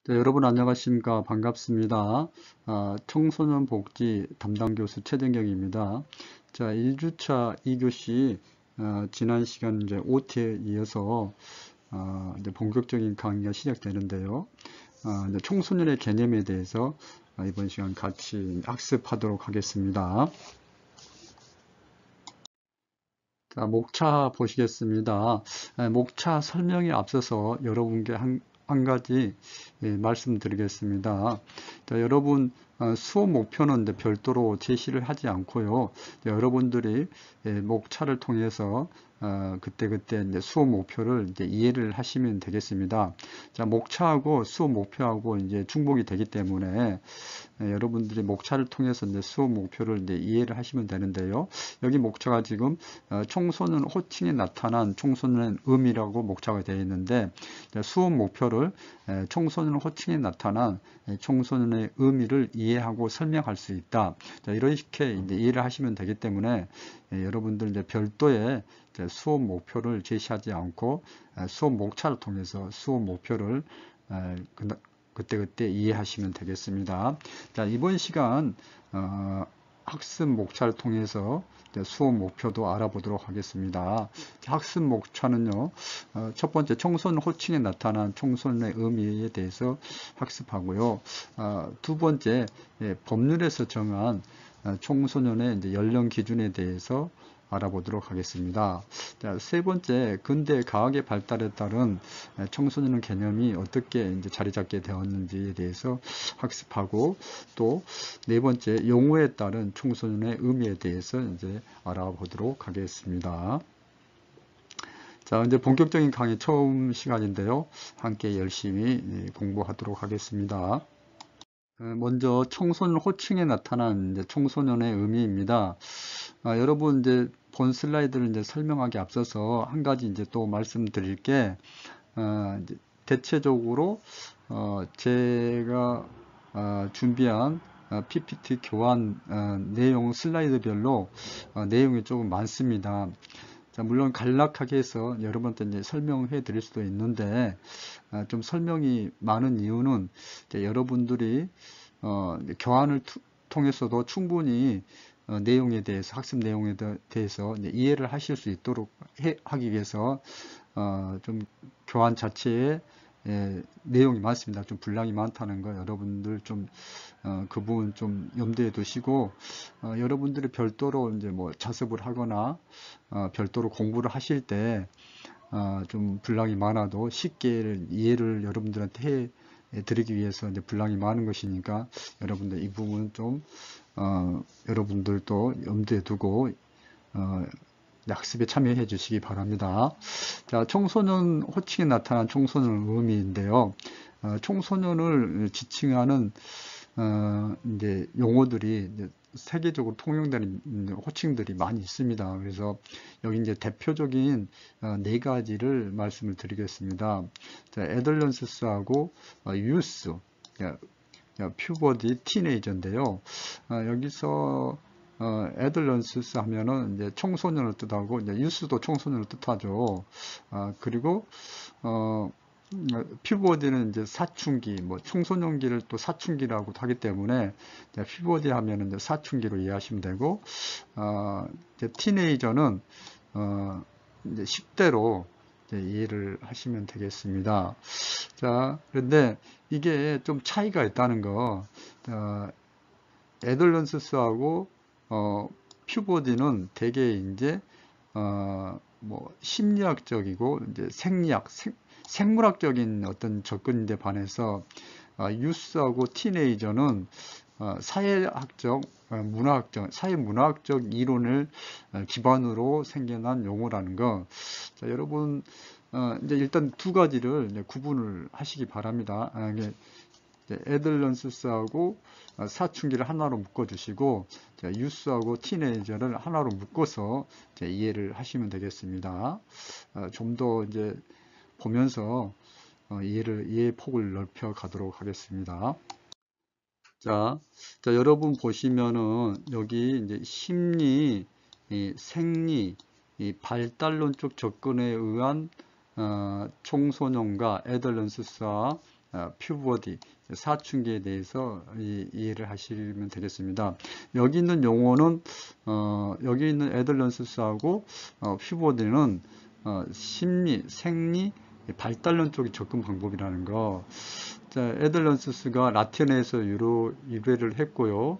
네, 여러분 안녕하십니까. 반갑습니다. 청소년 복지 담당 교수 최정경입니다. 자, 1주차 2교시 지난 시간 이제 OT에 이어서 이제 본격적인 강의가 시작되는데요. 이제 청소년의 개념에 대해서 이번 시간 같이 학습하도록 하겠습니다. 자, 목차 보시겠습니다. 목차 설명에 앞서서 여러분께 한 가지 말씀드리겠습니다. 자, 여러분 수업 목표는 이제 별도로 제시를 하지 않고요. 여러분들이 목차를 통해서 그때 이제 수업 목표를 이제 이해를 하시면 되겠습니다. 자, 목차하고 수업 목표하고 이제 중복이 되기 때문에 여러분들이 목차를 통해서 이제 수업 목표를 이제 이해를 하시면 되는데요. 여기 목차가 지금 청소년 호칭에 나타난 청소년의 의미라고 목차가 되어 있는데, 수업 목표를 청소년 호칭에 나타난 청소년의 의미를 이해하고 설명할 수 있다. 자, 이렇게 이제 이해를 하시면 되기 때문에 여러분들 이제 별도의 수업 목표를 제시하지 않고 수업 목차를 통해서 수업 목표를 그때 이해하시면 되겠습니다. 자, 이번 시간 학습 목차를 통해서 수업 목표도 알아보도록 하겠습니다. 학습 목차는요, 첫 번째 청소년 호칭에 나타난 청소년의 의미에 대해서 학습하고요. 두 번째, 법률에서 정한 청소년의 이제 연령 기준에 대해서 알아보도록 하겠습니다. 자, 세 번째, 근대 과학의 발달에 따른 청소년 개념이 어떻게 이제 자리 잡게 되었는지에 대해서 학습하고, 또 네 번째, 용어에 따른 청소년의 의미에 대해서 이제 알아보도록 하겠습니다. 자, 이제 본격적인 강의 처음 시간인데요. 함께 열심히 공부하도록 하겠습니다. 먼저 청소년 호칭에 나타난 이제 청소년의 의미입니다. 여러분 이제 본 슬라이드를 이제 설명하기 앞서서 한 가지 이제 또 말씀드릴 게, 이제 대체적으로 제가 준비한 PPT 교환 내용 슬라이드별로 내용이 조금 많습니다. 자, 물론 간략하게 해서 여러분한테 이제 설명해 드릴 수도 있는데, 좀 설명이 많은 이유는 여러분들이 교환을 통해서도 충분히 내용에 대해서, 학습 내용에 대해서 이해를 하실 수 있도록 하기 위해서 좀 교환 자체에 내용이 많습니다. 좀 분량이 많다는 거 여러분들 좀 그 부분 좀 염두에 두시고, 여러분들이 별도로 이제 뭐 자습을 하거나 별도로 공부를 하실 때 좀 분량이 많아도 쉽게 이해를 여러분들한테 드리기 위해서 이제 분량이 많은 것이니까, 여러분들 이 부분 좀 여러분들도 염두에 두고 학습에 참여해 주시기 바랍니다. 자, 청소년 호칭에 나타난 청소년 의미인데요. 청소년을 지칭하는 이제 용어들이 이제 세계적으로 통용되는 호칭들이 많이 있습니다. 그래서 여기 이제 대표적인 네 가지를 말씀을 드리겠습니다. 자, 애덜런스하고 유스, 퓨버디, 티네이저인데요. 여기서 애들런스스 하면은 이제 청소년을 뜻하고, 이제 유스도 청소년을 뜻하죠. 그리고 퓨버디는 이제 사춘기, 뭐 청소년기를 또 사춘기라고 하기 때문에 퓨버디 하면은 이제 사춘기로 이해하시면 되고, 이제 티네이저는 이제 10대로 이해를 하시면 되겠습니다. 자, 그런데 이게 좀 차이가 있다는 거, 애덜런스하고 퓨버디는 대개 이제 뭐 심리학적이고 이제 생물학적인 어떤 접근인데 반해서 유스하고 티네이저는 사회학적, 문화학적, 사회문화학적 이론을 기반으로 생겨난 용어라는 거. 자, 여러분 이제 일단 두 가지를 이제 구분을 하시기 바랍니다. 애들런스하고 사춘기를 하나로 묶어주시고, 유스하고 티네이저를 하나로 묶어서 이해를 하시면 되겠습니다. 좀 더 이제 보면서 이해의 폭을 넓혀 가도록 하겠습니다. 자, 여러분 보시면은 여기 이제 심리, 생리, 발달론적 접근에 의한 청소년과 애덜런스와 퓨버티, 사춘기에 대해서 이해를 하시면 되겠습니다. 여기 있는 용어는 여기 있는 애덜런스하고 퓨버티는 심리, 생리, 발달론 쪽의 접근 방법이라는 거. 자, 애덜런스가 라틴에서 유래를 했고요.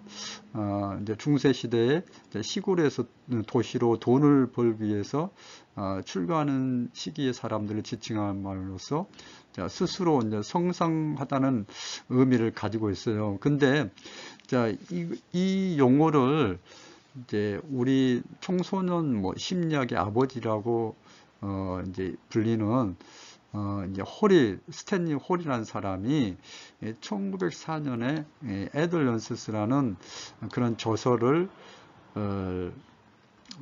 이제 중세 시대에 시골에서 도시로 돈을 벌기 위해서 출가하는 시기의 사람들을 지칭함으로써 스스로 이제 성장하다는 의미를 가지고 있어요. 근데 자, 이 용어를 이제 우리 청소년 뭐 심리학의 아버지라고 이제 불리는 이제 스탠리 홀이라는 사람이 1904년에 애덜런스라는 그런 저서를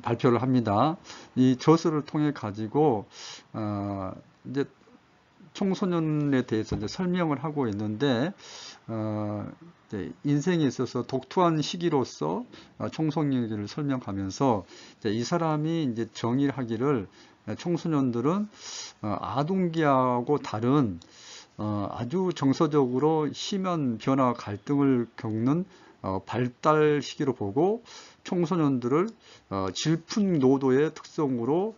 발표를 합니다. 이 저서를 통해 가지고 이제 청소년에 대해서 이제 설명을 하고 있는데 이제 인생에 있어서 독특한 시기로서 청소년기를 설명하면서 이 사람이 이제 정의하기를 청소년들은 아동기하고 다른 아주 정서적으로 심한 변화 갈등을 겪는 발달 시기로 보고 청소년들을 질풍노도의 특성으로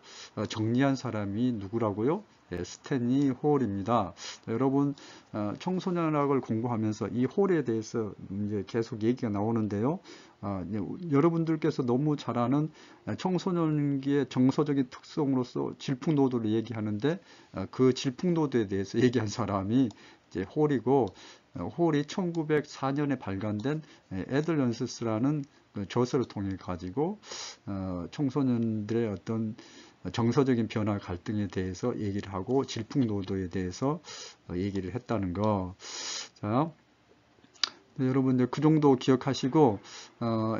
정리한 사람이 누구라고요? 스탠리 홀입니다. 여러분 청소년학을 공부하면서 이 홀에 대해서 이제 계속 얘기가 나오는데요. 여러분들께서 너무 잘 아는 청소년기의 정서적인 특성으로서 질풍노도를 얘기하는데 그 질풍노도에 대해서 얘기한 사람이 이제 홀이고, 홀이 1904년에 발간된 애덜런스라는 저서를 통해 가지고 청소년들의 어떤 정서적인 변화 갈등에 대해서 얘기를 하고 질풍노도에 대해서 얘기를 했다는 거. 자, 여러분 이제 그 정도 기억하시고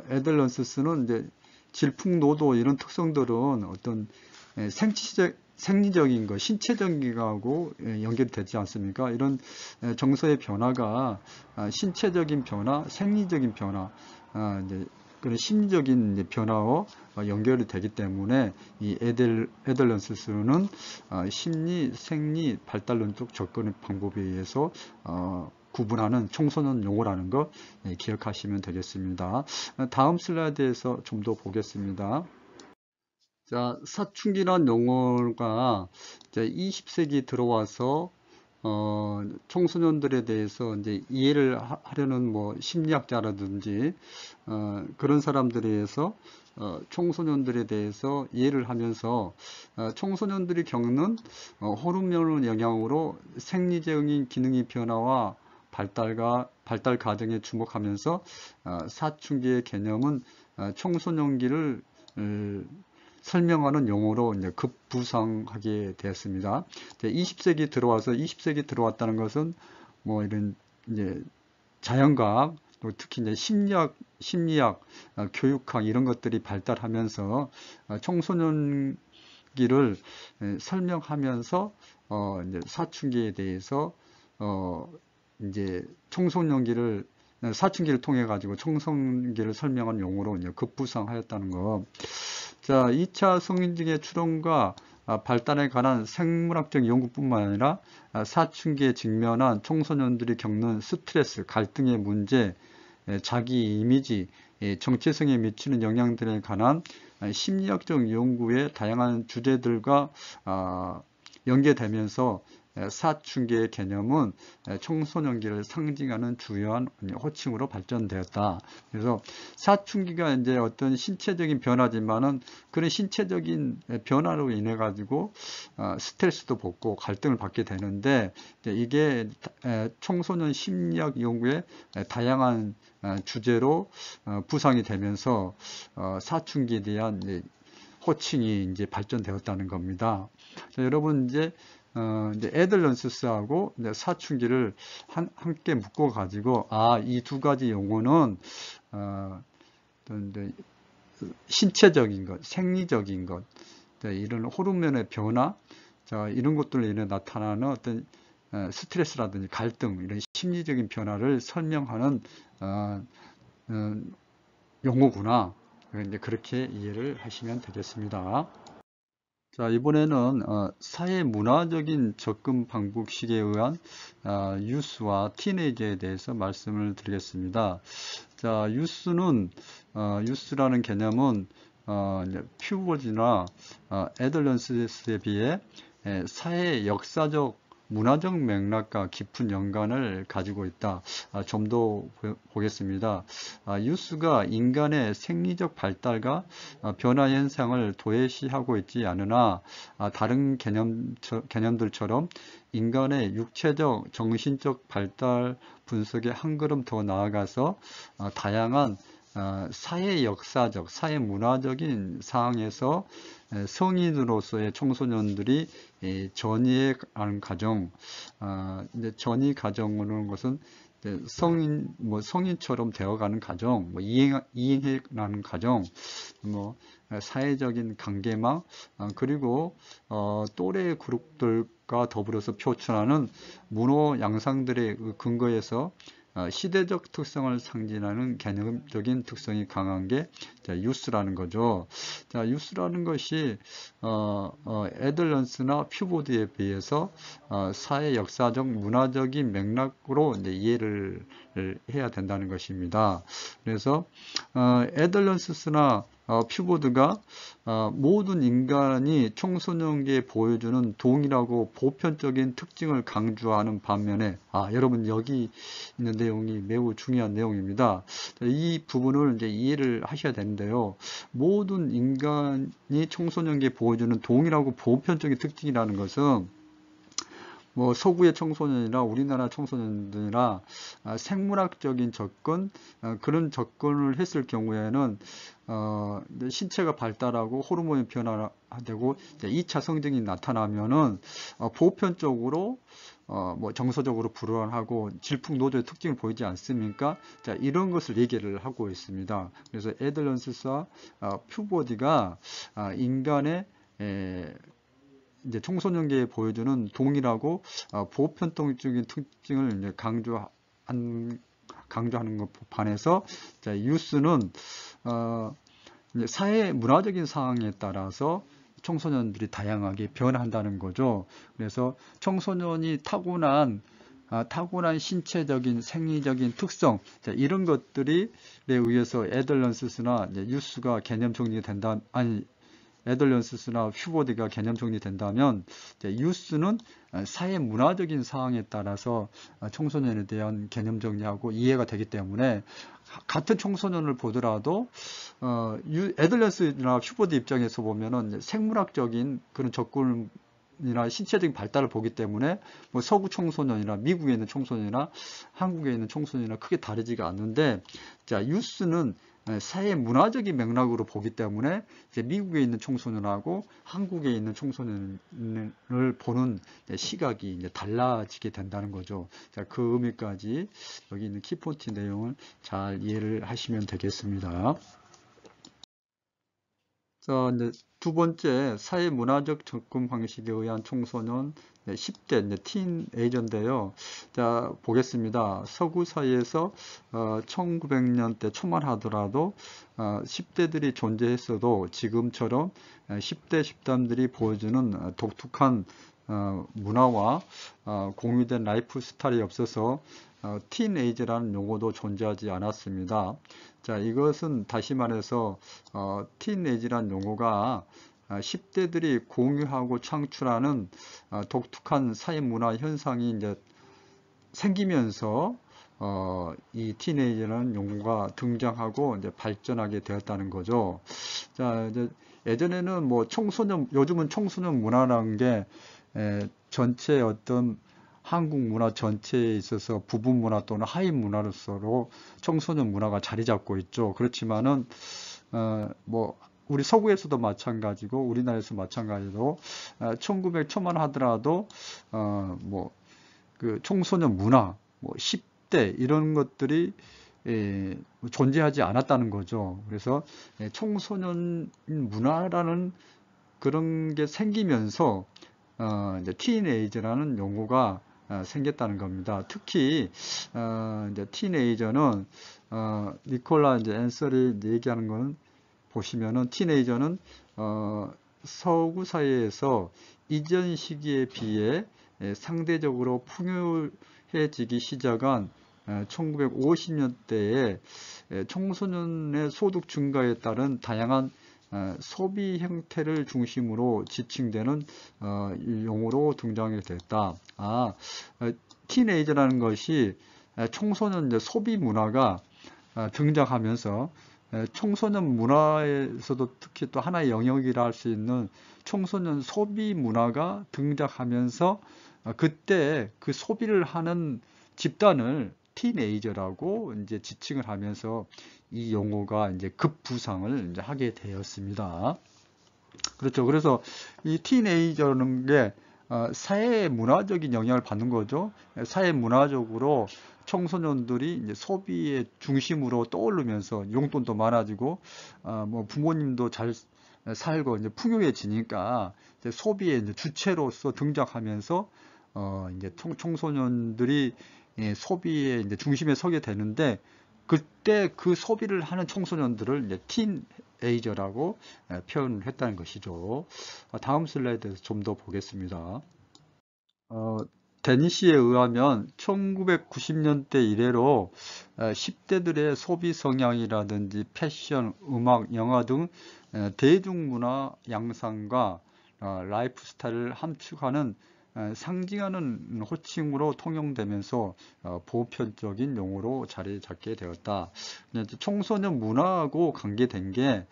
애덜런스는 이제 질풍노도 이런 특성들은 어떤 생리적인 거, 신체적인 거하고 연결이 되지 않습니까? 이런 정서의 변화가 신체적인 변화, 생리적인 변화, 이제 그런 심리적인 이제 변화와 연결이 되기 때문에 이 애덜런스는 심리, 생리, 발달론적 접근의 방법에 의해서 구분하는 청소년 용어라는 거 기억하시면 되겠습니다. 다음 슬라이드에서 좀 더 보겠습니다. 자, 사춘기란 용어가 이제 20세기 들어와서 청소년들에 대해서 이제 이해를 하려는 뭐 심리학자라든지 그런 사람들에 의해서 청소년들에 대해서 이해를 하면서 청소년들이 겪는 호르몬 영향으로 생리적인 기능의 변화와 발달 과정에 주목하면서 사춘기의 개념은 청소년기를 설명하는 용어로 이제 급부상하게 되었습니다. 20세기 들어왔다는 것은 뭐 이런 이제 자연과학, 또 특히 이제 심리학, 교육학 이런 것들이 발달하면서 청소년기를 설명하면서 이제 사춘기에 대해서 이제 사춘기를 통해 가지고 청소년기를 설명한 용어로 이제 급부상하였다는 거. 자, 2차 성인증의 출현과 발달에 관한 생물학적 연구뿐만 아니라 사춘기에 직면한 청소년들이 겪는 스트레스, 갈등의 문제, 자기 이미지, 정체성에 미치는 영향들에 관한 심리학적 연구의 다양한 주제들과 연계되면서 사춘기의 개념은 청소년기를 상징하는 주요한 호칭으로 발전되었다. 그래서 사춘기가 이제 어떤 신체적인 변화지만은 그런 신체적인 변화로 인해 가지고 스트레스도 받고 갈등을 받게 되는데 이게 청소년 심리학 연구의 다양한 주제로 부상이 되면서 사춘기에 대한 호칭이 이제 발전되었다는 겁니다. 자, 여러분 이제 애덜런스하고 사춘기를 함께 묶어 가지고 이 두 가지 용어는 신체적인 것, 생리적인 것, 이런 호르몬의 변화, 자, 이런 것들로 인해 나타나는 어떤 스트레스라든지 갈등, 이런 심리적인 변화를 설명하는 용어구나. 이제 그렇게 이해를 하시면 되겠습니다. 자, 이번에는 사회 문화적인 접근 방법식에 의한 유스와 티네이저에 대해서 말씀을 드리겠습니다. 자, 유스라는 개념은 퓨버지나 애덜런스에 비해 사회 역사적 문화적 맥락과 깊은 연관을 가지고 있다. 좀 더 보겠습니다. 유스가 인간의 생리적 발달과 변화 현상을 도외시하고 있지 않으나 다른 개념들처럼 인간의 육체적, 정신적 발달 분석에 한 걸음 더 나아가서 다양한 사회 역사적, 사회 문화적인 상황에서 성인으로서의 청소년들이 전이하는 과정, 이제 전이 과정이라는 것은 성인처럼 되어가는 과정, 이행해가는 과정, 사회적인 관계망, 그리고 또래 그룹들과 더불어서 표출하는 문호 양상들의 근거에서 시대적 특성을 상징하는 개념적인 특성이 강한 게 유스라는 거죠. 자, 유스라는 것이 애덜런스나 퓨버디에 비해서 사회 역사적 문화적인 맥락으로 이제 이해를 해야 된다는 것입니다. 그래서 애덜런스나 퓨버드가 모든 인간이 청소년기에 보여주는 동일하고 보편적인 특징을 강조하는 반면에 여러분 여기 있는 내용이 매우 중요한 내용입니다. 이 부분을 이제 이해를 하셔야 되는데요. 모든 인간이 청소년기에 보여주는 동일하고 보편적인 특징이라는 것은 서구의 청소년이나 우리나라 청소년들이나 생물학적인 접근, 그런 접근을 했을 경우에는 신체가 발달하고 호르몬이 변화되고 2차 성징이 나타나면은 보편적으로 정서적으로 불안하고 질풍노도의 특징을 보이지 않습니까? 자, 이런 것을 얘기를 하고 있습니다. 그래서 애덜런스와 퓨버디가 인간의 이제 청소년기에 보여주는 동일하고 보편적인 특징을 이제 강조하는 것 반해서 유스는 사회 문화적인 상황에 따라서 청소년들이 다양하게 변한다는 거죠. 그래서 청소년이 타고난 신체적인 생리적인 특성, 이런 것들에 의해서 애덜런스나 유스가 개념 정리가 된다. 애덜런스나 퓨버디가 개념 정리된다면 유스는 사회 문화적인 상황에 따라서 청소년에 대한 개념 정리하고 이해가 되기 때문에 같은 청소년을 보더라도 애덜런스나 퓨버디 입장에서 보면은 생물학적인 그런 접근이나 신체적인 발달을 보기 때문에 서구 청소년이나 미국에 있는 청소년이나 한국에 있는 청소년이나 크게 다르지가 않는데, 자, 유스는 사회 문화적인 맥락으로 보기 때문에 이제 미국에 있는 청소년하고 한국에 있는 청소년을 보는 시각이 이제 달라지게 된다는 거죠. 자, 그 의미까지 여기 있는 키포인트 내용을 잘 이해를 하시면 되겠습니다. 자, 이제 두 번째, 사회 문화적 접근 방식에 의한 청소년 10대 이제 티네이저인데요. 자, 보겠습니다. 서구 사회에서 1900년대 초만 하더라도 10대들이 존재했어도 지금처럼 10대 집단들이 보여주는 독특한 문화와 공유된 라이프 스타일이 없어서 티네이저라는 용어도 존재하지 않았습니다. 자, 이것은 다시 말해서 티네이저라는 용어가 10대들이 공유하고 창출하는 독특한 사회 문화 현상이 이제 생기면서 이 티네이저라는 용어가 등장하고 이제 발전하게 되었다는 거죠. 자, 이제 예전에는 요즘은 청소년 문화라는 게 전체 어떤 한국 문화 전체에 있어서 부분 문화 또는 하위 문화로서 청소년 문화가 자리 잡고 있죠. 그렇지만은 우리 서구에서도 마찬가지고 우리나라에서 마찬가지로 1900 초만 하더라도 그 청소년 문화, 10대 이런 것들이 존재하지 않았다는 거죠. 그래서 청소년 문화라는 그런 게 생기면서 이제 티네이저라는 용어가 생겼다는 겁니다. 특히 이제 티네이저는 니콜라 이제 앤서리 얘기하는 거는 보시면은 티네이저는 서구 사회에서 이전 시기에 비해 상대적으로 풍요해지기 시작한 1950년대에 청소년의 소득 증가에 따른 다양한 소비 형태를 중심으로 지칭되는 용어로 등장이 됐다. 티네이저라는 것이 청소년 소비 문화가 등장하면서 청소년 문화에서도 특히 또 하나의 영역이라 할 수 있는 청소년 소비 문화가 등장하면서 그때 그 소비를 하는 집단을 티네이저라고 이제 지칭을 하면서 이 용어가 이제 급부상을 이제 하게 되었습니다. 그렇죠. 그래서 이 티네이저는 게 사회 문화적인 영향을 받는 거죠. 사회 문화적으로 청소년들이 이제 소비의 중심으로 떠오르면서 용돈도 많아지고 뭐 부모님도 잘 살고 이제 풍요해지니까 이제 소비의 이제 주체로서 등장하면서 이제 청소년들이 소비의 이제 중심에 서게 되는데 그때 그 소비를 하는 청소년들을 이제 티네이저라고 표현을 했다는 것이죠. 다음 슬라이드에서 좀 더 보겠습니다. 데니시에 의하면 1990년대 이래로 10대들의 소비 성향이라든지 패션, 음악, 영화 등 대중문화 양상과 라이프 스타일을 함축하는 상징하는 호칭으로 통용되면서 보편적인 용어로 자리 잡게 되었다. 청소년 문화하고 관계된 게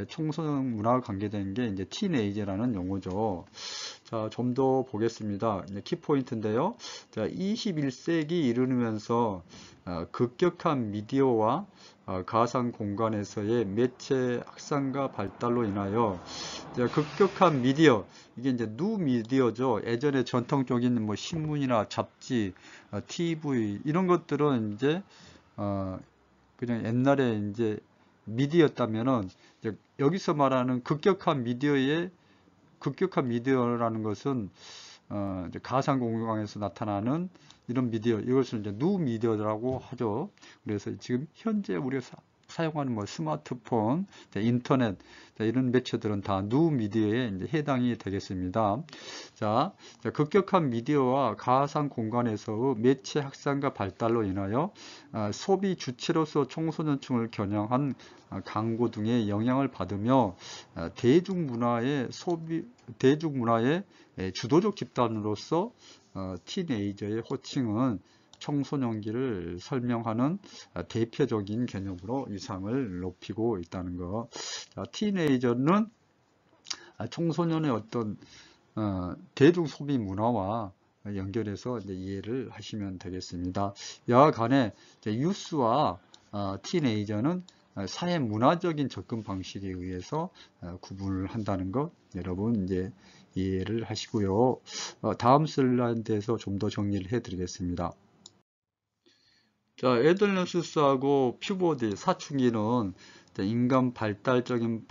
청소년 문화가 관계된 게 이제 티네이저라는 용어죠. 자, 좀 더 보겠습니다. 키포인트인데요. 자, 21세기 이르면서 급격한 미디어와 가상 공간에서의 매체 확산과 발달로 인하여 급격한 미디어, 이게 이제 뉴 미디어죠. 예전에 전통적인 뭐 신문이나 잡지, TV 이런 것들은 이제 그냥 옛날에 이제 미디어였다면은 여기서 말하는 급격한 미디어라는 것은 이제 가상 공간에서 나타나는 이런 미디어, 이것을 이제 뉴 미디어라고 하죠. 그래서 지금 현재 우리가 사용하는 뭐 스마트폰, 인터넷 이런 매체들은 다 뉴 미디어에 이제 해당이 되겠습니다. 자, 급격한 미디어와 가상 공간에서의 매체 확산과 발달로 인하여 소비 주체로서 청소년층을 겨냥한 광고 등의 영향을 받으며 대중문화의 주도적 집단으로서 티네이저의 호칭은 청소년기를 설명하는 대표적인 개념으로 위상을 높이고 있다는 것. 티네이저는 청소년의 어떤 대중 소비 문화와 연결해서 이제 이해를 하시면 되겠습니다. 여하간에 유스와 티네이저는 사회 문화적인 접근 방식에 의해서 구분을 한다는 것 여러분 이제 이해를 하시고요. 다음 슬라이드에서 좀 더 정리를 해드리겠습니다. 자, 애들런스하고 퓨버디, 사춘기는 인간 발달적인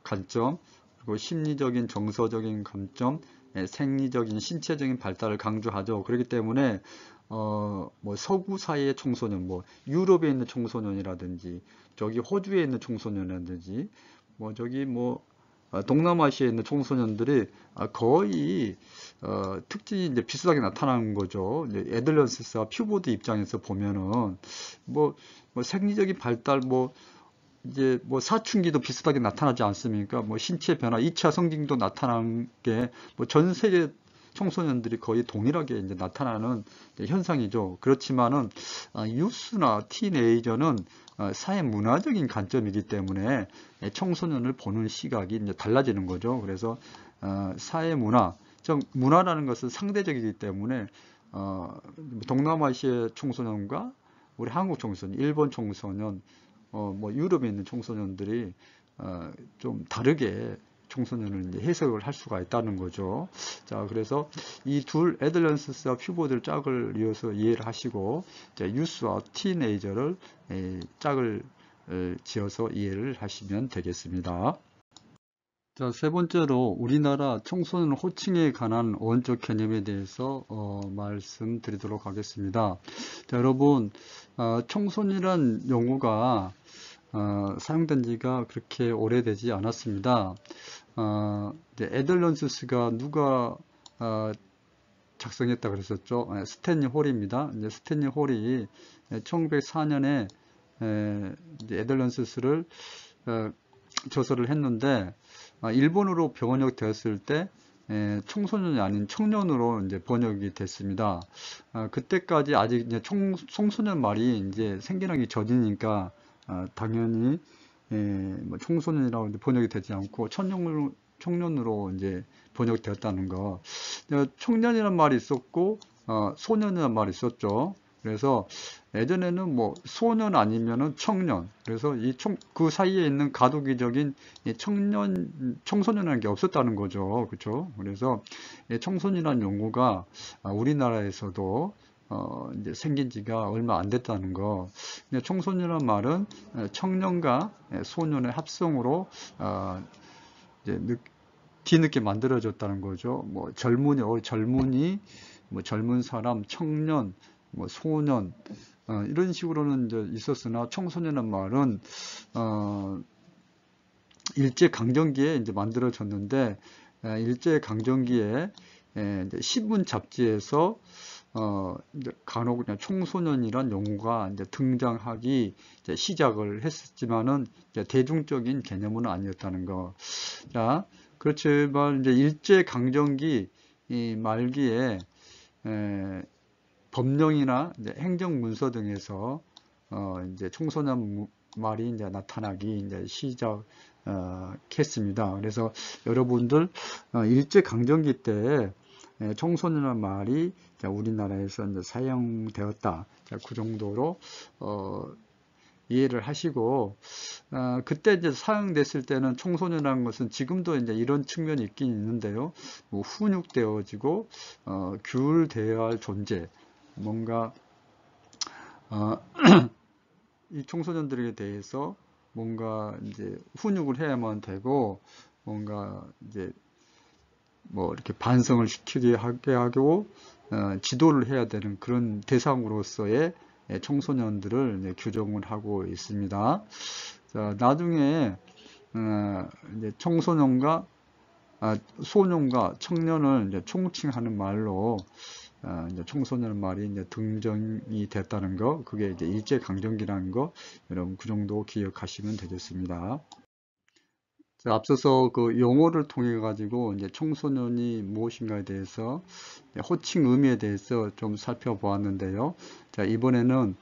관점, 그리고 심리적인 정서적인 관점, 생리적인 신체적인 발달을 강조하죠. 그렇기 때문에 뭐 서구 사회의 청소년, 뭐 유럽에 있는 청소년이라든지 저기 호주에 있는 청소년이라든지 뭐 저기 뭐 동남아시아에 있는 청소년들이 거의 특징이 이제 비슷하게 나타나는 거죠. 애들런스와 퓨버드 입장에서 보면은 뭐 생리적인 발달 이제 사춘기도 비슷하게 나타나지 않습니까? 뭐 신체 변화, 2차 성징도 나타나는 게 뭐 전 세계 청소년들이 거의 동일하게 이제 나타나는 현상이죠. 그렇지만은 유스나 티네이저는 사회 문화적인 관점이기 때문에 청소년을 보는 시각이 이제 달라지는 거죠. 그래서 사회 문화, 문화라는 것은 상대적이기 때문에 동남아시아 청소년과 우리 한국 청소년, 일본 청소년, 뭐 유럽에 있는 청소년들이 좀 다르게 청소년을 이제 해석을 할 수가 있다는 거죠. 자, 그래서 이 둘 애들런스와 퓨버들 짝을 이어서 이해를 하시고 유스와 티네이저를 짝을 지어서 이해를 하시면 되겠습니다. 자, 세 번째로 우리나라 청소년 호칭에 관한 원적 개념에 대해서 말씀드리도록 하겠습니다. 자, 여러분 청소년이란 용어가 사용된 지가 그렇게 오래되지 않았습니다. 이제 에덜런스스가 누가 작성했다 그랬었죠. 스탠리 홀입니다. 이제 스탠리 홀이 1904년에 에덜런스스를 저서를 했는데 일본어로 번역 되었을 때 청소년이 아닌 청년으로 이제 번역이 됐습니다. 그때까지 아직 이제 청소년 말이 이제 생겨나기 전이니까 당연히 뭐 청소년이라고 번역이 되지 않고 청년으로 이제 번역되었다는 거. 청년이라는 말이 있었고 소년이라는 말이 있었죠. 그래서 예전에는 뭐 소년 아니면은 청년. 그래서 그 사이에 있는 가도기적인 청소년이라는 게 없었다는 거죠. 그렇죠? 그래서 청소년이라는 용어가 우리나라에서도 이제 생긴 지가 얼마 안 됐다는 거. 청소년이라는 말은 청년과 소년의 합성으로 이제 뒤늦게 만들어졌다는 거죠. 뭐 젊은이, 뭐 젊은 사람, 청년, 뭐 소년 이런 식으로는 이제 있었으나 청소년이라는 말은 일제 강점기에 이제 만들어졌는데 일제 강점기에 이제 신문 잡지에서 이제 간혹 그냥 청소년이란 용어가 이제 등장하기 이제 시작을 했었지만은 이제 대중적인 개념은 아니었다는 거. 자, 그렇지만 이제 일제 강점기 이 말기에 법령이나 이제 행정문서 등에서 이제 청소년 말이 이제 나타나기 이제 시작했습니다. 그래서 여러분들 일제 강점기 때 청소년이라는 말이 우리나라에서 이제 사용되었다. 그 정도로 이해를 하시고 그때 이제 사용됐을 때는 청소년이라는 것은 지금도 이제 이런 측면이 있긴 있는데요. 뭐 훈육되어지고 규율되어야 할 존재, 뭔가 이 청소년들에 대해서 뭔가 이제 훈육을 해야만 되고 뭔가 이제 뭐 이렇게 반성을 시키게 하게 하고 지도를 해야 되는 그런 대상으로서의 청소년들을 이제 규정을 하고 있습니다. 자, 나중에 이제 청소년과 소년과 청년을 이제 총칭하는 말로 이제 청소년 말이 이제 등장이 됐다는 거, 그게 이제 일제 강점기라는 거, 여러분 그 정도 기억하시면 되겠습니다. 자, 앞서서 그 용어를 통해 가지고 이제 청소년이 무엇인가에 대해서 호칭 의미에 대해서 좀 살펴보았는데요. 자, 이번에는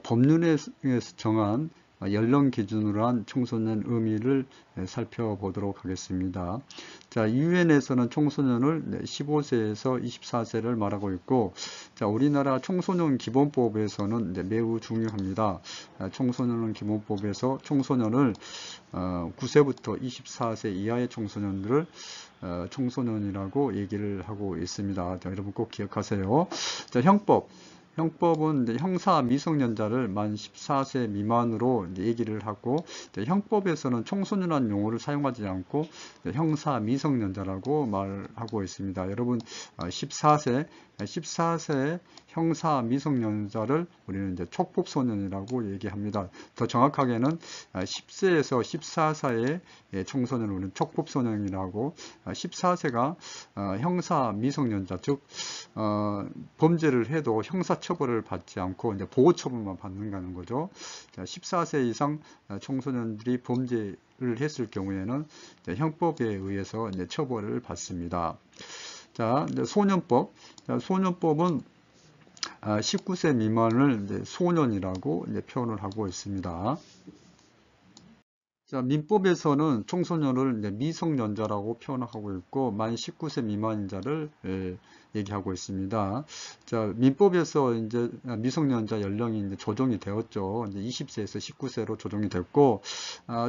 법률에서 정한 연령 기준으로 한 청소년 의미를 살펴보도록 하겠습니다. 자, 유엔에서는 청소년을 15세에서 24세를 말하고 있고, 자, 우리나라 청소년 기본법에서는 매우 중요합니다. 청소년 기본법에서 청소년을 9세부터 24세 이하의 청소년들을 청소년이라고 얘기를 하고 있습니다. 자, 여러분 꼭 기억하세요. 자, 형법은 형사 미성년자를 만 14세 미만으로 얘기를 하고, 형법에서는 청소년이라는 용어를 사용하지 않고 형사 미성년자라고 말하고 있습니다. 여러분 14세 형사 미성년자를 우리는 이제 촉법소년이라고 얘기합니다. 더 정확하게는 10세에서 14세의 청소년을 우리는 촉법소년이라고, 14세가 형사 미성년자, 즉 범죄를 해도 형사처벌을 받지 않고 이제 보호처분만 받는다는 거죠. 14세 이상 청소년들이 범죄를 했을 경우에는 형법에 의해서 이제 처벌을 받습니다. 자, 이제 소년법. 소년법은 19세 미만을 이제 소년이라고 이제 표현을 하고 있습니다. 자, 민법에서는 청소년을 이제 미성년자라고 표현하고 있고, 만 19세 미만인 자를 얘기하고 있습니다. 자, 민법에서 이제 미성년자 연령이 이제 조정이 되었죠. 이제 20세에서 19세로 조정이 됐고,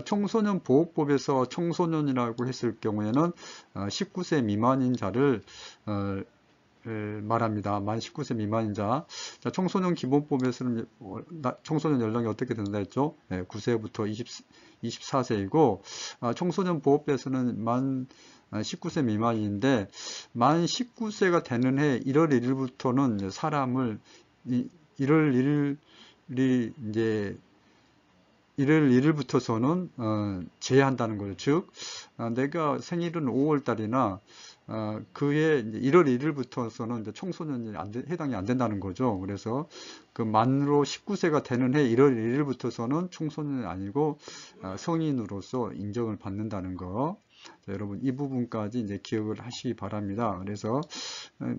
청소년 보호법에서 청소년이라고 했을 경우에는 19세 미만인 자를 말합니다. 만 19세 미만인 자. 자, 청소년 기본법에서는 청소년 연령이 어떻게 된다 했죠? 9세부터 24세이고, 청소년 보호법에서는 만 19세 미만인데, 만 19세가 되는 해 1월 1일부터는 사람을 1월 1일이 이제 1월 1일부터서는 제한한다는 거예요. 즉, 내가 생일은 5월 달이나 그해 1월 1일부터서는 이제 청소년이 해당이 안 된다는 거죠. 그래서 그 만으로 19세가 되는 해 1월 1일부터서는 청소년이 아니고 성인으로서 인정을 받는다는 거. 자, 여러분 이 부분까지 이제 기억을 하시기 바랍니다. 그래서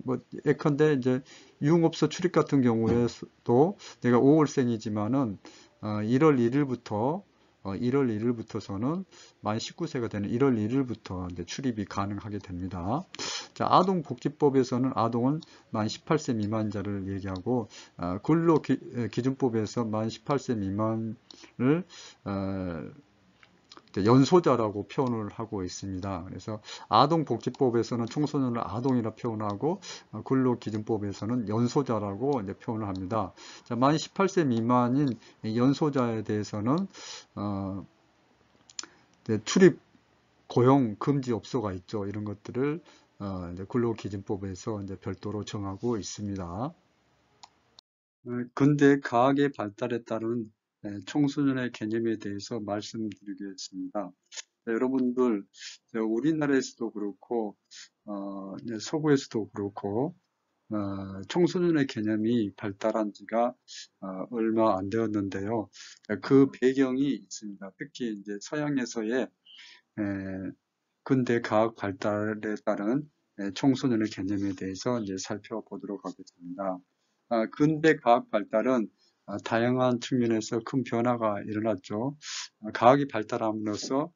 뭐 예컨대 이제 유흥업소 출입 같은 경우에도 내가 5월생이지만은 1월 1일부터 1월 1일부터서는 만 19세가 되는 1월 1일부터 이제 출입이 가능하게 됩니다. 자, 아동복지법에서는 아동은 만 18세 미만자를 얘기하고 근로기준법에서 만 18세 미만을 연소자라고 표현을 하고 있습니다. 그래서 아동복지법에서는 청소년을 아동이라 표현하고 근로기준법에서는 연소자라고 이제 표현을 합니다. 자, 만 18세 미만인 연소자에 대해서는 출입 고용 금지 업소가 있죠. 이런 것들을 이제 근로기준법에서 이제 별도로 정하고 있습니다. 근대 과학의 발달에 따른 청소년의 개념에 대해서 말씀드리겠습니다. 여러분들 우리나라에서도 그렇고 서구에서도 그렇고 청소년의 개념이 발달한 지가 얼마 안 되었는데요. 그 배경이 있습니다. 특히 이제 서양에서의 근대 과학 발달에 따른 청소년의 개념에 대해서 이제 살펴보도록 하겠습니다. 근대 과학 발달은 다양한 측면에서 큰 변화가 일어났죠. 과학이 발달함으로써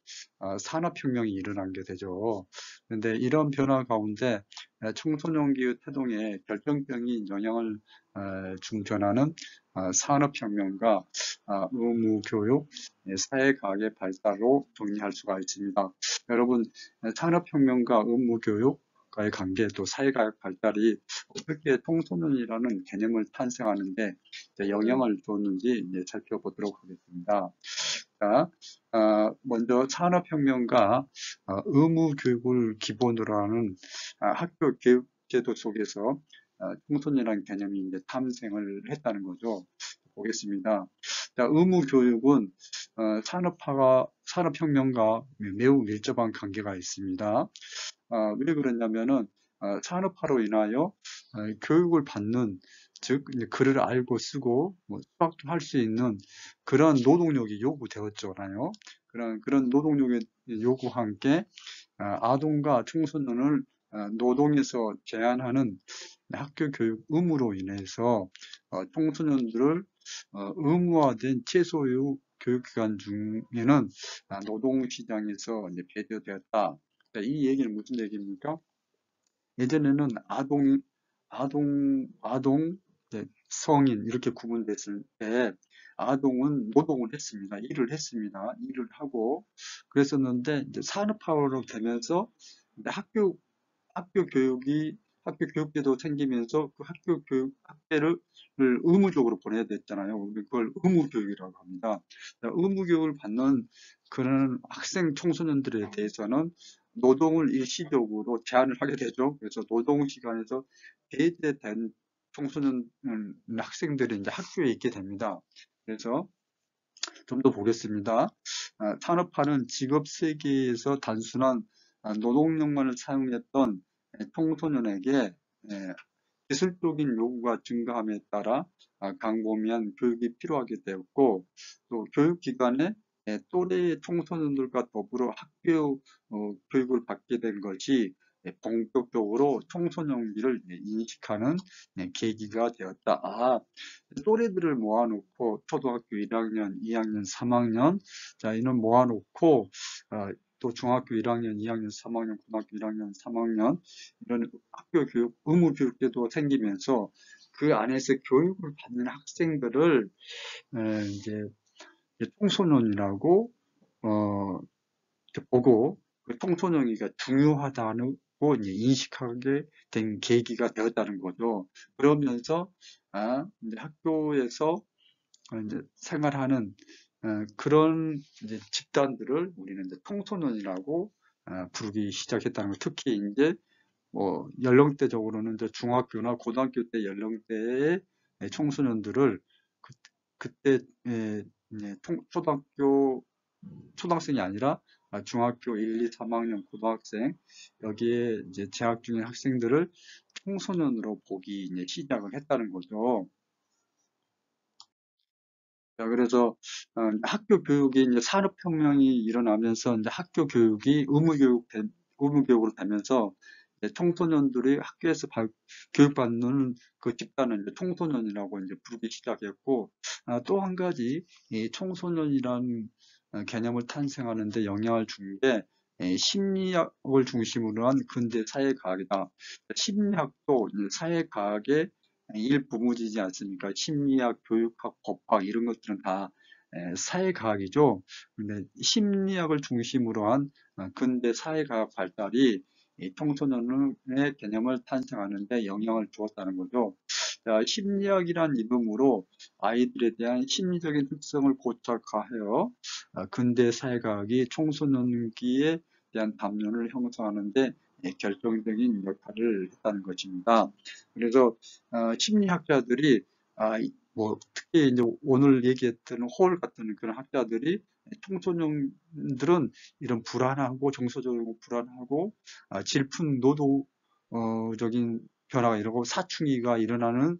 산업혁명이 일어난 게 되죠. 그런데 이런 변화 가운데 청소년기의 태동에 결정적인 영향을 준 변화는 산업혁명과 의무교육, 사회과학의 발달로 정리할 수가 있습니다. 여러분, 산업혁명과 의무교육과의 관계, 또 사회과학 발달이 어떻게 청소년이라는 개념을 탄생하는데 영향을 줬는지 이제 살펴보도록 하겠습니다. 자, 먼저 산업혁명과 의무교육을 기본으로 하는 학교 교육제도 속에서 청소년이라는 개념이 이제 탄생을 했다는 거죠. 보겠습니다. 자, 의무교육은 산업혁명과 매우 밀접한 관계가 있습니다. 왜 그러냐면은 산업화로 인하여 교육을 받는, 즉 글을 알고 쓰고 뭐 수학도 할 수 있는 그런 노동력이 요구되었잖아요. 그런 노동력의 요구와 함께 아동과 청소년을 노동에서 제한하는 학교 교육 의무로 인해서 청소년들을 의무화된 최소의 교육기간 중에는 노동시장에서 이제 배제되었다. 이 얘기는 무슨 얘기입니까? 예전에는 아동, 성인 이렇게 구분됐을 때 아동은 노동을 했습니다. 일을 했습니다. 일을 하고 그랬었는데 이제 산업화로 되면서 학교 교육이 학교 교육제도 생기면서 그 학교를 의무적으로 보내야 됐잖아요. 그걸 의무교육이라고 합니다. 의무교육을 받는 그런 학생 청소년들에 대해서는 노동을 일시적으로 제한을 하게 되죠. 그래서 노동시간에서 배제된 청소년 학생들이 이제 학교에 있게 됩니다. 그래서 좀 더 보겠습니다. 산업화는 직업 세계에서 단순한 노동력만을 사용했던 청소년에게 기술적인 요구가 증가함에 따라 광범위한 교육이 필요하게 되었고, 또 교육기관에 또래의 청소년들과 더불어 학교 교육을 받게 된 것이 본격적으로 청소년기를 인식하는 계기가 되었다. 또래들을 모아놓고 초등학교 1학년, 2학년, 3학년, 자, 이는 모아놓고 또 중학교 1학년, 2학년, 3학년, 고등학교 1학년, 3학년 이런 학교 교육, 의무 교육제도 생기면서 그 안에서 교육을 받는 학생들을 이제 청소년이라고 보고 그 청소년이가 중요하다고 이제 인식하게 된 계기가 되었다는 거죠. 그러면서 이제 학교에서 이제 생활하는 그런 이제 집단들을 우리는 이제 청소년이라고 부르기 시작했다는 거. 특히 이제 뭐 연령대적으로는 이제 중학교나 고등학교 때 연령대의 청소년들을 그때 초등학생이 아니라 중학교 1, 2, 3학년 고등학생 여기에 이제 재학 중인 학생들을 청소년으로 보기 이제 시작을 했다는 거죠. 자, 그래서 학교 교육이 이제 산업혁명이 일어나면서 이제 학교 교육이 의무교육으로 되면서 이제 청소년들이 학교에서 교육받는 그 집단은 이제 청소년이라고 이제 부르기 시작했고, 또 한 가지 이 청소년이라는 개념을 탄생하는데 영향을 준 게 심리학을 중심으로 한 근대 사회과학이다. 심리학도 이제 사회과학의 일부분이지 않습니까? 심리학, 교육학, 법학 이런 것들은 다 사회과학이죠. 근데 심리학을 중심으로 한 근대 사회과학 발달이 이 청소년의 개념을 탄생하는 데 영향을 주었다는 거죠. 자, 심리학이란 이름으로 아이들에 대한 심리적인 특성을 고착화하여 근대 사회과학이 청소년기에 대한 담론을 형성하는데 결정적인 역할을 했다는 것입니다. 그래서 심리학자들이 특히 이제 오늘 얘기했던 홀 같은 그런 학자들이 청소년들은 이런 불안하고 정서적으로 불안하고 질풍노도적인 변화가 일어나고 사춘기가 일어나는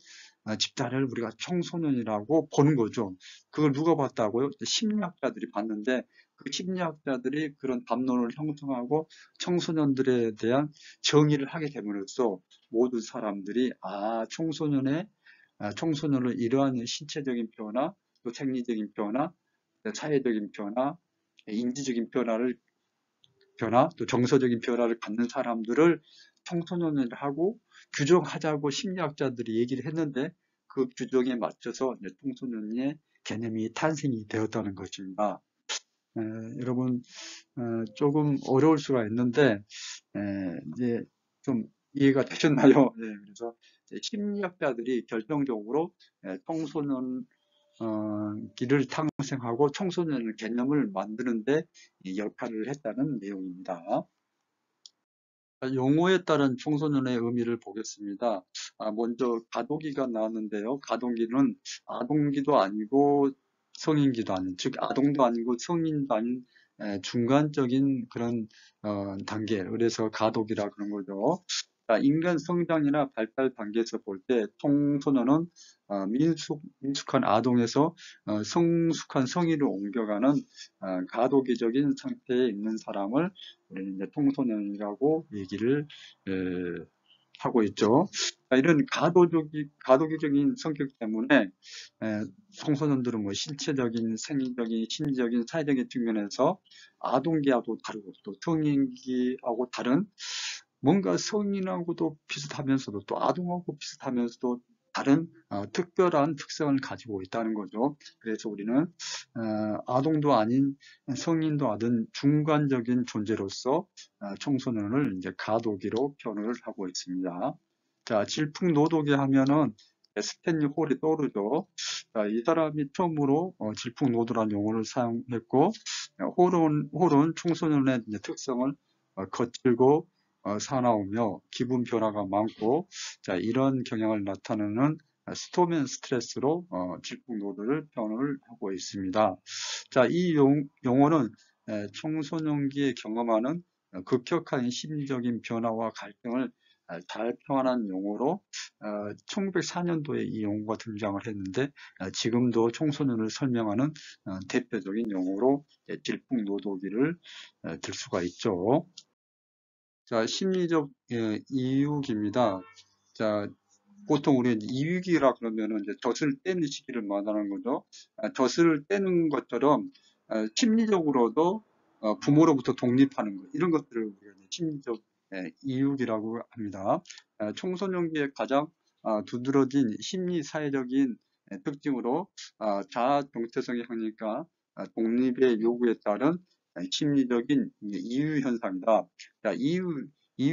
집단을 우리가 청소년이라고 보는 거죠. 그걸 누가 봤다고요? 심리학자들이 봤는데 그 심리학자들이 그런 담론을 형성하고 청소년들에 대한 정의를 하게 됨으로써 모든 사람들이 청소년을 이러한 신체적인 변화, 또 생리적인 변화, 사회적인 변화, 인지적인 변화, 또 정서적인 변화를 갖는 사람들을 청소년이라고 규정하자고 심리학자들이 얘기를 했는데 그 규정에 맞춰서 이제 청소년의 개념이 탄생이 되었다는 것입니다. 여러분 조금 어려울 수가 있는데 이제 좀 이해가 되셨나요? 네, 그래서 심리학자들이 결정적으로 청소년 기를 탕생하고 청소년 개념을 만드는데 역할을 했다는 내용입니다. 용어에 따른 청소년의 의미를 보겠습니다. 먼저 가도기가 나왔는데요. 가동기는 아동기도 아니고 성인기도 아닌, 즉 아동도 아니고 성인도 아닌 중간적인 그런 단계, 그래서 가도기라 그런 거죠. 자, 인간 성장이나 발달 단계에서 볼 때 청소년은 민숙한 아동에서 성숙한 성인으로 옮겨가는 가도기적인 상태에 있는 사람을 우리는 이제 청소년이라고 얘기를 하고 있죠. 이런 가도기적인 성격 때문에 청소년들은 뭐 신체적인, 생리적인, 심리적인, 사회적인 측면에서 아동기하고 다르고 또 성인기하고 다른 뭔가 성인하고도 비슷하면서도 또 아동하고 비슷하면서도 다른 특별한 특성을 가지고 있다는 거죠. 그래서 우리는 아동도 아닌 성인도 아닌 중간적인 존재로서 청소년을 이제 가도기로 표현을 하고 있습니다. 자, 질풍노도기 하면은 스탠리 홀이 떠오르죠. 자, 이 사람이 처음으로 질풍노도라는 용어를 사용했고, 홀은 청소년의 이제 특성을 거칠고 사나우며 기분 변화가 많고, 자, 이런 경향을 나타내는 스톰 앤 스트레스로 질풍노도를 표현을 하고 있습니다. 자, 이 용어는 청소년기에 경험하는 급격한 심리적인 변화와 갈등을 잘 표현한 용어로 1904년도에 이 용어가 등장을 했는데 지금도 청소년을 설명하는 대표적인 용어로 질풍노도기를 들 수가 있죠. 자, 심리적 이유기입니다. 자, 보통 우리는 이유기라 그러면은 이제 젖을 떼는 시기를 말하는 거죠. 젖을 떼는 것처럼 심리적으로도 부모로부터 독립하는 것, 이런 것들을 우리가 이제 심리적 이유기라고 합니다. 청소년기에 가장 두드러진 심리 사회적인 특징으로 자아 정체성이 하니까 독립의 요구에 따른 심리적인 이유 현상이다. 자, 이유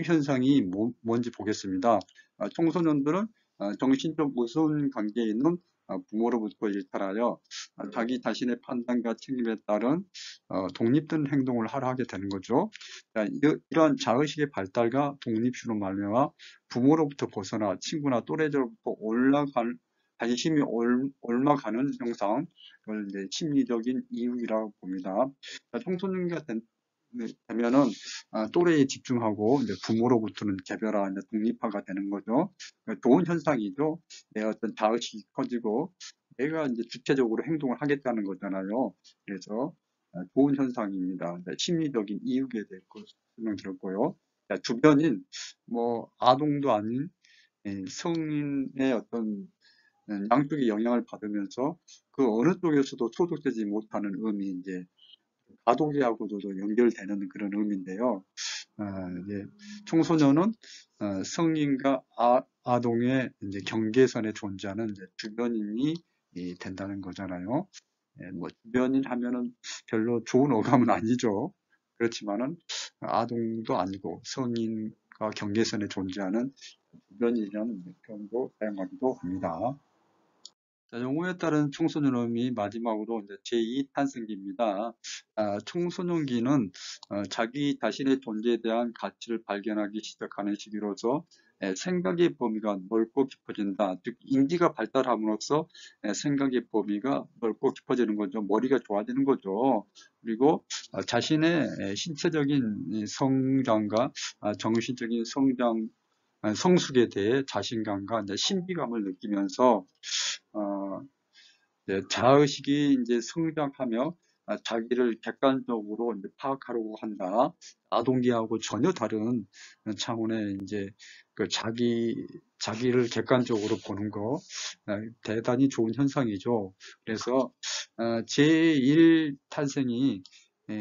현상이 뭔지 보겠습니다. 청소년들은 정신적 우선 관계에 있는 부모로부터 일탈하여 자기 자신의 판단과 책임에 따른 독립된 행동을 하게 되는 거죠. 자, 이러한 자의식의 발달과 독립심으로 말미암아 부모로부터 벗어나 친구나 또래들로부터 관심이 옮아가는 형상, 그걸 이제 심리적인 이유라고 봅니다. 청소년기가 되면은 또래에 집중하고 이제 부모로부터는 개별화, 이제 독립화가 되는 거죠. 좋은 현상이죠. 내 어떤 자의식이 커지고 내가 이제 주체적으로 행동을 하겠다는 거잖아요. 그래서 좋은 현상입니다. 심리적인 이유에 대해 설명드렸고요. 주변인 뭐 아동도 아닌 성인의 어떤 양쪽의 영향을 받으면서 그 어느 쪽에서도 소득되지 못하는 의미, 이제 가족하고도 연결되는 그런 의미인데요. 이제 청소년은 성인과 아동의 이제 경계선에 존재하는 이제 주변인이 된다는 거잖아요. 뭐 주변인 하면은 별로 좋은 어감은 아니죠. 그렇지만은 아동도 아니고 성인과 경계선에 존재하는 주변인이라는 표현도 사용하기도 합니다. 자, 용어에 따른 청소년음이 마지막으로 이제 제2 탄생기입니다. 청소년기는 자기 자신의 존재에 대한 가치를 발견하기 시작하는 시기로서 생각의 범위가 넓고 깊어진다. 즉 인지가 발달함으로써 생각의 범위가 넓고 깊어지는 거죠. 머리가 좋아지는 거죠. 그리고 자신의 신체적인 성장과 정신적인 성숙에 대해 자신감과 이제 신비감을 느끼면서 자의식이 이제 성장하며 자기를 객관적으로 이제 파악하려고 한다. 아동기하고 전혀 다른 차원의 이제 그 자기를 객관적으로 보는 거 대단히 좋은 현상이죠. 그래서 제1 탄생이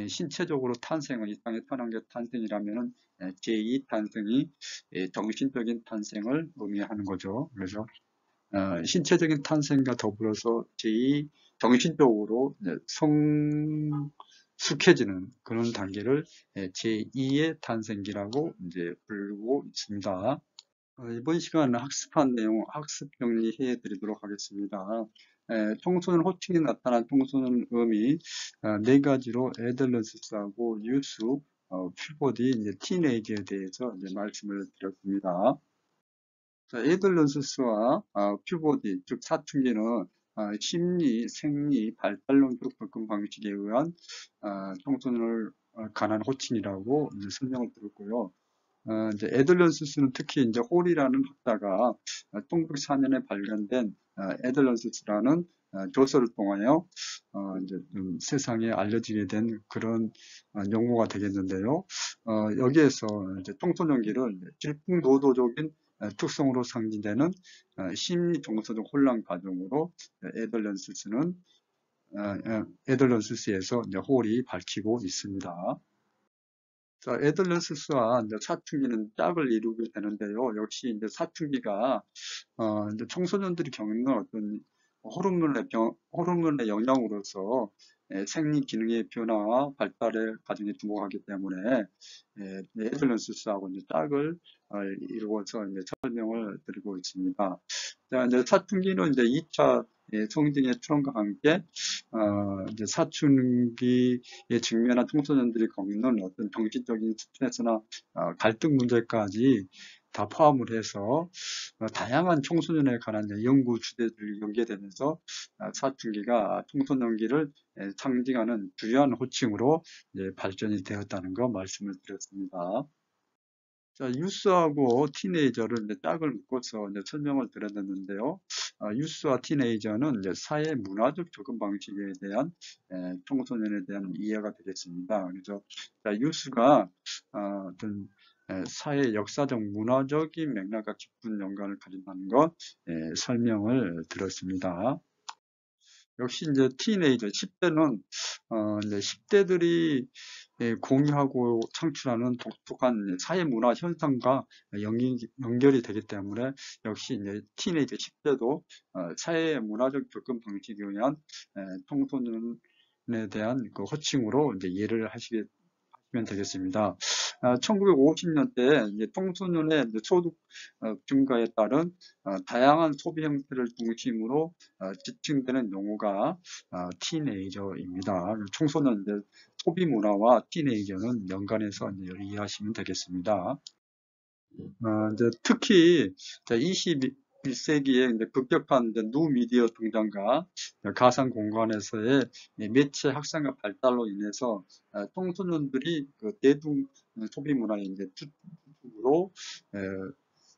신체적으로 탄생은 이 땅에 태어난 게 탄생이라면은 제2 탄생이 정신적인 탄생을 의미하는 거죠. 그래서 신체적인 탄생과 더불어서 제2 정신적으로 성숙해지는 그런 단계를 제2의 탄생기라고 이제 부르고 있습니다. 이번 시간은 학습한 내용 학습 정리해 드리도록 하겠습니다. 청소년 호칭이 나타난 청소년 의미 네 가지로 애덜런스하고 유스, 퓨버티, 이제 티네이저에 대해서 이제 말씀을 드렸습니다. 애덜런스와 퓨버티, 즉 사춘기는 심리, 생리, 발달론적 접근 방식에 의한 청소년을 관한 호칭이라고 이제 설명을 드렸고요. 이제 애덜런스는 특히 이제 홀이라는 학자가 1904년에 발견된 애덜런스라는 저서를 통하여 이제 세상에 알려지게 된 그런 용어가 되겠는데요. 여기에서 이제 청소년기를 질풍노도적인 특성으로 상징되는 심리 정서적 혼란 과정으로 애덜런스에서 홀이 밝히고 있습니다. 자, 애덜런스와 사춘기는 짝을 이루게 되는데요. 역시 이제 사춘기가 이제 청소년들이 겪는 어떤 호르몬의 영향으로서 생리 기능의 변화와 발달의 과정에 주목하기 때문에 애덜런스하고 이제 짝을 이루어서 이제 설명을 드리고 있습니다. 자, 이제 사춘기는 이제 2차 성징의 출현과 함께 이제 사춘기에 직면한 청소년들이 겪는 어떤 정신적인 스트레스나 갈등 문제까지 다 포함을 해서 다양한 청소년에 관한 연구 주제들이 연계되면서 사춘기가 청소년기를 상징하는 주요한 호칭으로 발전이 되었다는 거 말씀을 드렸습니다. 자, 유스하고 티네이저를 이제 짝을 묶어서 이제 설명을 드렸는데요. 유스와 티네이저는 이제 사회 문화적 접근 방식에 대한 청소년에 대한 이해가 되겠습니다. 그래서 자, 유스가 어떤 사회 역사적 문화적인 맥락과 깊은 연관을 가진다는 것 설명을 드렸습니다. 역시 이제 티네이저 10대는 이제 10대들이 공유하고 창출하는 독특한 사회 문화 현상과 연결이 되기 때문에 역시 이제 티네이저 10대도 사회 문화적 접근 방식에 의한 청소년에 대한 그 호칭으로 이제 이해를 하시면 되겠습니다. 1950년대 이제 청소년의 이제 소득 증가에 따른 다양한 소비 형태를 중심으로 지칭되는 용어가 티네이저입니다. 청소년들 소비 문화와 티네이저는 연관해서 이해하시면 되겠습니다. 이제 특히 21세기에 이제 급격한 이제 누미디어 등장과 가상 공간에서의 매체 확산과 발달로 인해서 청소년들이 그 대중 소비 문화에 이제 주축으로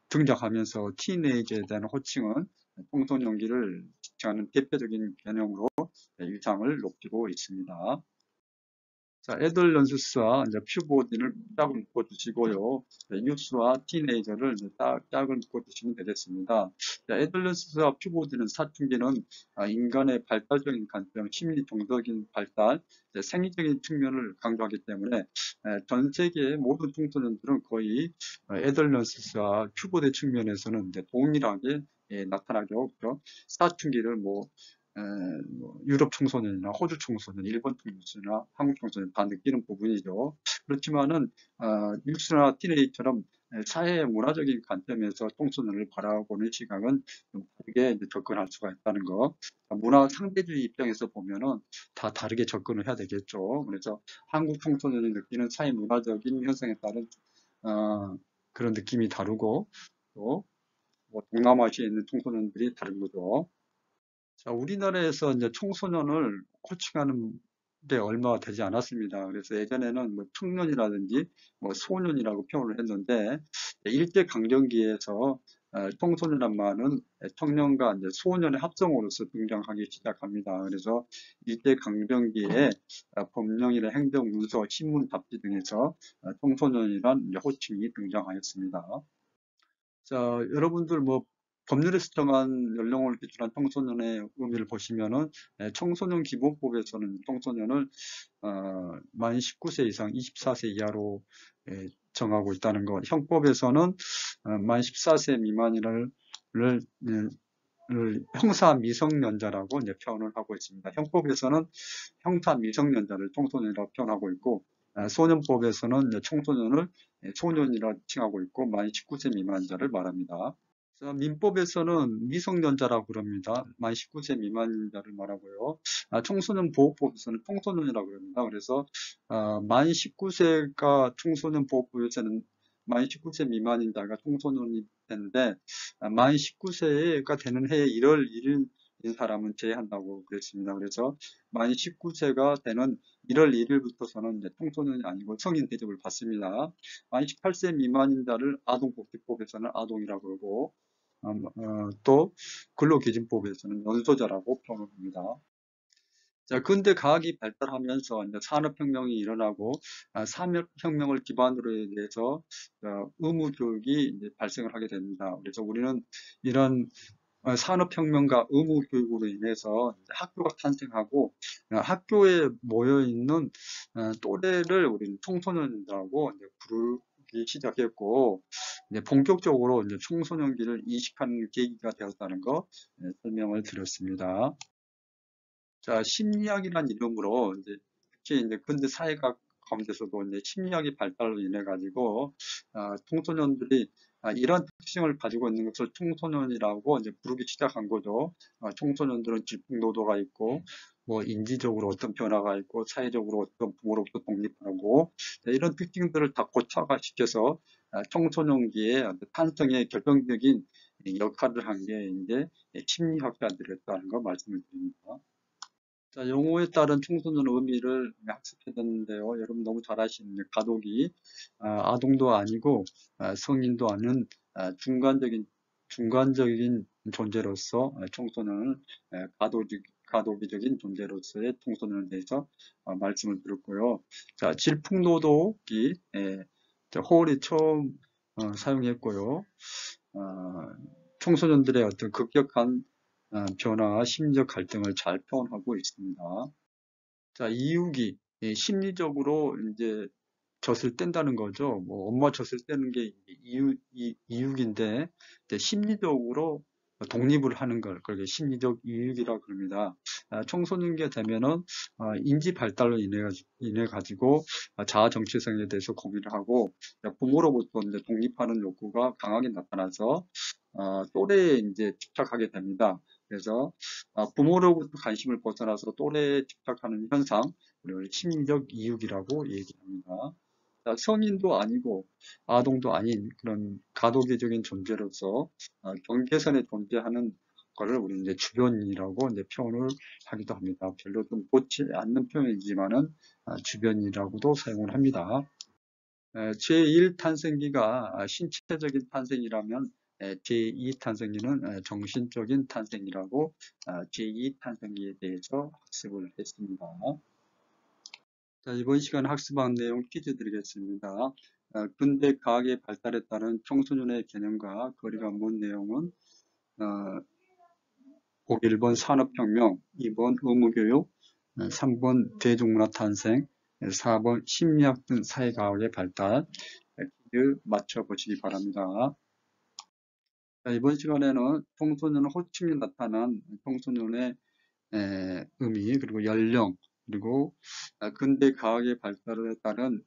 등장하면서 티네이저에 대한 호칭은 청소년기를 지칭하는 대표적인 개념으로 위상을 높이고 있습니다. 자, 애들 연수스와 이제 퓨버디를 짝을 묶어 주시고요. 유스와 티네이저를 이제 짝을 묶어 주시면 되겠습니다. 자, 애들 연수스와 퓨버디는 사춘기는 인간의 발달적인 관점, 심리 정서적인 발달, 생리적인 측면을 강조하기 때문에 전 세계의 모든 청소년들은 거의 애덜런스와 퓨버디 측면에서는 이제 동일하게 나타나게 없죠. 사춘기를 유럽 청소년이나 호주 청소년, 일본 청소년이나 한국 청소년 다 느끼는 부분이죠. 그렇지만은 뉴스나 티네이처럼 사회 문화적인 관점에서 청소년을 바라보는 시각은 좀 다르게 이제 접근할 수가 있다는 거. 문화 상대주의 입장에서 보면은 다 다르게 접근을 해야 되겠죠. 그래서 한국 청소년이 느끼는 사회 문화적인 현상에 따른 그런 느낌이 다르고 또 동남아시아에 있는 청소년들이 다른 거죠. 자, 우리나라에서 이제 청소년을 코칭하는 데 얼마 되지 않았습니다. 그래서 예전에는 뭐 청년이라든지 뭐 소년이라고 표현을 했는데 일제 강점기에서 청소년이란 말은 청년과 이제 소년의 합성어로서 등장하기 시작합니다. 그래서 일제 강점기에 법령이나 행정 문서, 신문 잡지 등에서 청소년이란 이제 호칭이 등장하였습니다. 자, 여러분들 뭐 법률에서 정한 연령을 기준한 청소년의 의미를 보시면은 청소년 기본법에서는 청소년을 만 19세 이상 24세 이하로 정하고 있다는 것. 형법에서는 만 14세 미만을 형사 미성년자라고 이제 표현을 하고 있습니다. 형법에서는 형사 미성년자를 청소년이라고 표현하고 있고 소년법에서는 청소년을 소년이라 칭하고 있고 만 19세 미만자를 말합니다. 민법에서는 미성년자라고 그럽니다. 만 19세 미만자를 말하고요. 청소년 보호법에서는 청소년이라고 그럽니다. 그래서 만 19세가 청소년 보호법에서는 만 19세 미만인 자가 청소년이 되는데 만 19세가 되는 해에 1월 1일인 사람은 제외한다고 그랬습니다. 그래서 만 19세가 되는 1월 1일부터서는 이제 청소년이 아니고 성인 대접을 받습니다. 만 18세 미만인 자를 아동복지법에서는 아동이라고 그러고 또 근로기준법에서는 연소자라고 표현을 합니다. 자, 근대 과학이 발달하면서 이제 산업혁명이 일어나고 산업혁명을 기반으로 해서 의무교육이 이제 발생을 하게 됩니다. 그래서 우리는 이런 산업혁명과 의무교육으로 인해서 학교가 탄생하고 학교에 모여있는 또래를 우리는 청소년이라고 이제 부르기 시작했고 이제 본격적으로 이제 청소년기를 이식하는 계기가 되었다는 거 설명을 드렸습니다. 자, 심리학이라는 이름으로 특히 이제 근대 사회학 가운데서도 이제 심리학의 발달로 인해 가지고 청소년들이 이런 특징을 가지고 있는 것을 청소년이라고 이제 부르기 시작한 거죠. 청소년들은 질풍노도가 있고 뭐 인지적으로 어떤 변화가 있고 사회적으로 어떤 부모로부터 독립하고 이런 특징들을 다 고착화 시켜서 청소년기의 탄생의 결정적인 역할을 한 게 이제 심리학자들이었다는 거 말씀을 드립니다. 자, 용어에 따른 청소년 의미를 학습했는데요. 여러분 너무 잘 아시는 가독이 아동도 아니고 성인도 아닌 중간적인 존재로서 청소년을 가도기적인 존재로서의 청소년에 대해서 말씀을 드렸고요. 자, 질풍노도기 호울이 처음 사용했고요. 청소년들의 어떤 급격한 변화와 심리적 갈등을 잘 표현하고 있습니다. 자, 이육이 심리적으로 이제 젖을 뗀다는 거죠. 뭐 엄마 젖을 떼는 게 이육인데 심리적으로 독립을 하는 걸 그렇게 심리적 이육이라고 그럽니다. 청소년기가 되면은 인지 발달로 인해 가지고 자아 정체성에 대해서 고민을 하고 부모로부터 이제 독립하는 욕구가 강하게 나타나서 또래에 이제 집착하게 됩니다. 그래서 부모로부터 관심을 벗어나서 또래에 집착하는 현상, 그리고 심리적 이육이라고 얘기합니다. 성인도 아니고 아동도 아닌 그런 가도기적인 존재로서 경계선에 존재하는 거를 우리 이제 주변이라고 이제 표현을 하기도 합니다. 별로 좀 좋지 않는 표현이지만은 주변이라고도 사용을 합니다. 제1 탄생기가 신체적인 탄생이라면 제2 탄생기는 정신적인 탄생이라고 제2 탄생기에 대해서 학습을 했습니다. 자, 이번 시간 학습한 내용 퀴즈 드리겠습니다. 근대 과학의 발달에 따른 청소년의 개념과 거리가 먼 내용은 1번 산업혁명, 2번 의무교육, 3번 대중문화 탄생, 4번 심리학 등 사회과학의 발달. 퀴즈 맞춰보시기 바랍니다. 자, 이번 시간에는 청소년 호칭이 나타난 청소년의 의미, 그리고 연령, 그리고 근대 과학의 발달에 따른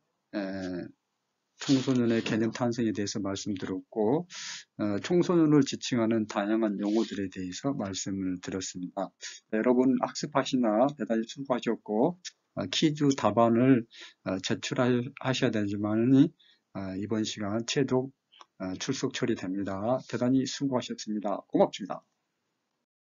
청소년의 개념 탄생에 대해서 말씀드렸고, 청소년을 지칭하는 다양한 용어들에 대해서 말씀을 드렸습니다. 여러분 학습하시나 대단히 수고하셨고, 퀴즈 답안을 제출하셔야 되지만 이번 시간 최종 출석 처리됩니다. 대단히 수고하셨습니다. 고맙습니다.